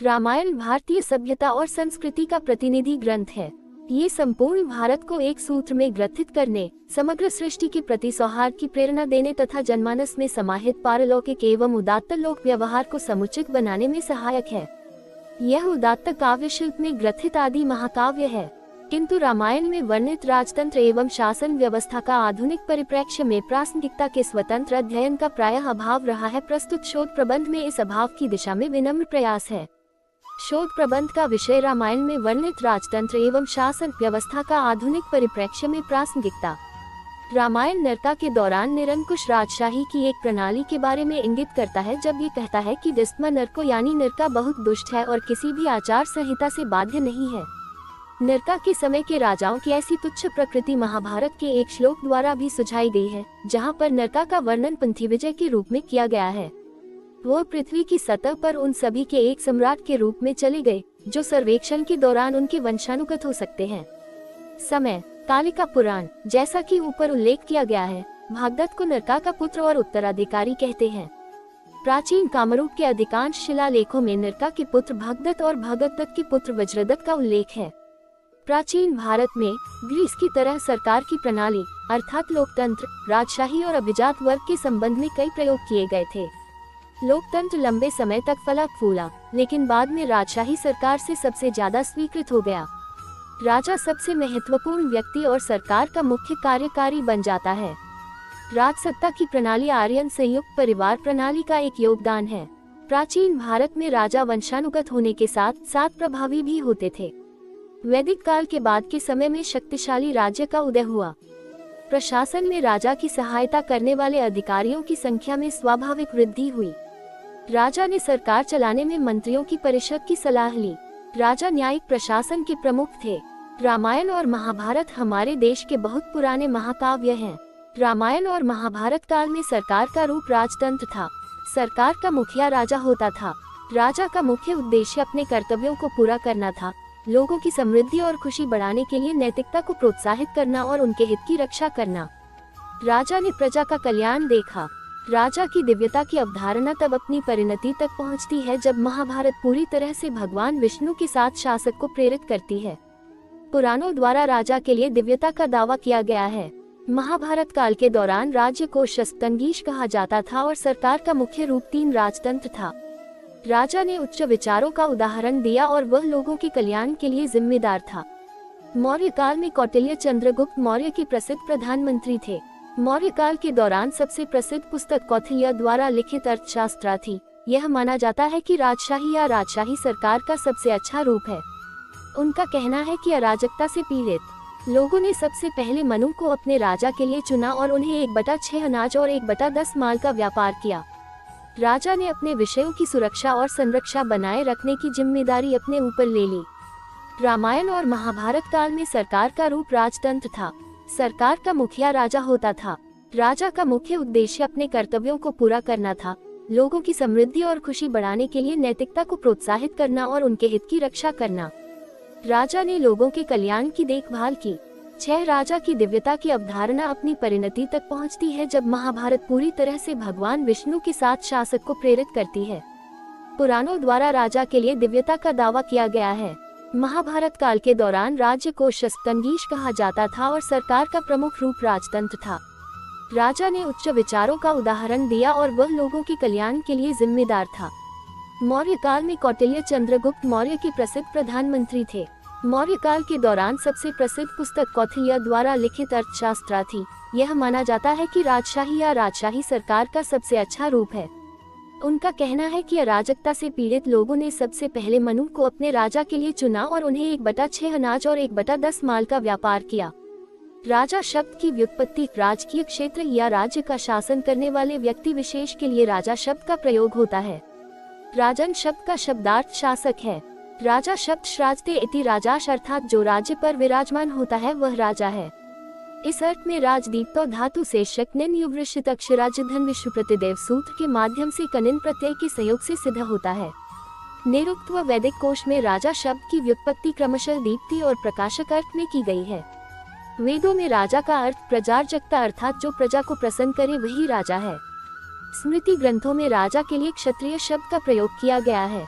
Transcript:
रामायण भारतीय सभ्यता और संस्कृति का प्रतिनिधि ग्रंथ है। ये संपूर्ण भारत को एक सूत्र में ग्रथित करने, समग्र सृष्टि के प्रति सौहार्द की प्रेरणा देने तथा जनमानस में समाहित पारलौकिक एवं उदात्त लोक व्यवहार को समुचित बनाने में सहायक है। यह उदात्त काव्य शिल्प में ग्रथित आदि महाकाव्य है, किंतु रामायण में वर्णित राजतंत्र एवं शासन व्यवस्था का आधुनिक परिप्रेक्ष्य में प्रासंगिकता के स्वतंत्र अध्ययन का प्रायः अभाव रहा है। प्रस्तुत शोध प्रबंध में इस अभाव की दिशा में विनम्र प्रयास है। शोध प्रबंध का विषय रामायण में वर्णित राजतंत्र एवं शासन व्यवस्था का आधुनिक परिप्रेक्ष्य में प्रासंगिकता। रामायण नरका के दौरान निरंकुश राजशाही की एक प्रणाली के बारे में इंगित करता है, जब ये कहता है कि दिस्मा नरको यानी नरका बहुत दुष्ट है और किसी भी आचार संहिता से बाध्य नहीं है। नरका के समय के राजाओं की ऐसी तुच्छ प्रकृति महाभारत के एक श्लोक द्वारा भी सुझाई गई है, जहाँ पर नरका का वर्णन पंथी के रूप में किया गया है। वह पृथ्वी की सतह पर उन सभी के एक सम्राट के रूप में चले गए, जो सर्वेक्षण के दौरान उनके वंशानुगत हो सकते हैं। समय कालिका पुराण, जैसा कि ऊपर उल्लेख किया गया है, भागदत्त को नरका का पुत्र और उत्तराधिकारी कहते हैं। प्राचीन कामरूप के अधिकांश शिलालेखों में नरका के पुत्र भागदत्त और भगदत्त के पुत्र वज्रदत्त का उल्लेख है। प्राचीन भारत में ग्रीस की तरह सरकार की प्रणाली अर्थात लोकतंत्र, राजशाही और अभिजात वर्ग के संबंध में कई प्रयोग किए गए थे। लोकतंत्र लंबे समय तक फला फूला, लेकिन बाद में राजशाही सरकार से सबसे ज्यादा स्वीकृत हो गया। राजा सबसे महत्वपूर्ण व्यक्ति और सरकार का मुख्य कार्यकारी बन जाता है। राजसत्ता की प्रणाली आर्यन संयुक्त परिवार प्रणाली का एक योगदान है। प्राचीन भारत में राजा वंशानुगत होने के साथ साथ प्रभावी भी होते थे। वैदिक काल के बाद के समय में शक्तिशाली राज्य का उदय हुआ। प्रशासन में राजा की सहायता करने वाले अधिकारियों की संख्या में स्वाभाविक वृद्धि हुई। राजा ने सरकार चलाने में मंत्रियों की परिषद की सलाह ली। राजा न्यायिक प्रशासन के प्रमुख थे। रामायण और महाभारत हमारे देश के बहुत पुराने महाकाव्य हैं। रामायण और महाभारत काल में सरकार का रूप राजतंत्र था। सरकार का मुखिया राजा होता था। राजा का मुख्य उद्देश्य अपने कर्तव्यों को पूरा करना था, लोगों की समृद्धि और खुशी बढ़ाने के लिए नैतिकता को प्रोत्साहित करना और उनके हित की रक्षा करना। राजा ने प्रजा का कल्याण देखा। राजा की दिव्यता की अवधारणा तब अपनी परिणति तक पहुंचती है जब महाभारत पूरी तरह से भगवान विष्णु के साथ शासक को प्रेरित करती है। पुराणों द्वारा राजा के लिए दिव्यता का दावा किया गया है। महाभारत काल के दौरान राज्य को शस्त्रंगीश कहा जाता था और सरकार का मुख्य रूप 3 राजतंत्र था। राजा ने उच्च विचारों का उदाहरण दिया और वह लोगों के कल्याण के लिए जिम्मेदार था। मौर्य काल में कौटिल्य चंद्रगुप्त मौर्य के प्रसिद्ध प्रधानमंत्री थे। मौर्य काल के दौरान सबसे प्रसिद्ध पुस्तक कौटिल्य द्वारा लिखित अर्थशास्त्र थी। यह माना जाता है कि राजशाही या राजशाही सरकार का सबसे अच्छा रूप है। उनका कहना है कि अराजकता से पीड़ित लोगों ने सबसे पहले मनु को अपने राजा के लिए चुना और उन्हें 1/6 अनाज और 1/10 माल का व्यापार किया। राजा ने अपने विषयों की सुरक्षा और संरक्षा बनाए रखने की जिम्मेदारी अपने ऊपर ले ली। रामायण और महाभारत काल में सरकार का रूप राजतंत्र था। सरकार का मुखिया राजा होता था। राजा का मुख्य उद्देश्य अपने कर्तव्यों को पूरा करना था, लोगों की समृद्धि और खुशी बढ़ाने के लिए नैतिकता को प्रोत्साहित करना और उनके हित की रक्षा करना। राजा ने लोगों के कल्याण की देखभाल की। 6 राजा की दिव्यता की अवधारणा अपनी परिणति तक पहुंचती है जब महाभारत पूरी तरह से भगवान विष्णु के साथ शासक को प्रेरित करती है। पुराणों द्वारा राजा के लिए दिव्यता का दावा किया गया है। महाभारत काल के दौरान राज्य को शस्त्रंगीश कहा जाता था और सरकार का प्रमुख रूप राजतंत्र था। राजा ने उच्च विचारों का उदाहरण दिया और वह लोगों के कल्याण के लिए जिम्मेदार था। मौर्य काल में कौटिल्य चंद्रगुप्त मौर्य के प्रसिद्ध प्रधानमंत्री थे। मौर्य काल के दौरान सबसे प्रसिद्ध पुस्तक कौटिल्य द्वारा लिखित अर्थशास्त्र थी। यह माना जाता है कि राजशाही या राजशाही सरकार का सबसे अच्छा रूप है। उनका कहना है कि अराजकता से पीड़ित लोगों ने सबसे पहले मनु को अपने राजा के लिए चुना और उन्हें 1/6 अनाज और 1/10 माल का व्यापार किया। राजा शब्द की व्युत्पत्ति राजकीय क्षेत्र या राज्य का शासन करने वाले व्यक्ति विशेष के लिए राजा शब्द का प्रयोग होता है। राजन शब्द का शब्दार्थ शासक है। राजा शब्द श्राजते इति राजाश अर्थात जो राज्य पर विराजमान होता है वह राजा है। इस अर्थ में राजदीप्तो धातु से शकनिन युवृषित अक्षराजधन विश्व प्रतिदेव सूत्र के माध्यम से कनिन प्रत्यय के संयोग से सिद्ध होता है। निरुक्त व वैदिक कोश में राजा शब्द की व्युत्पत्ति क्रमशः दीप्ति और प्रकाशक अर्थ में की गई है। वेदों में राजा का अर्थ प्रजार्जकता अर्थात जो प्रजा को प्रसन्न करे वही राजा है। स्मृति ग्रंथों में राजा के लिए क्षत्रिय शब्द का प्रयोग किया गया है।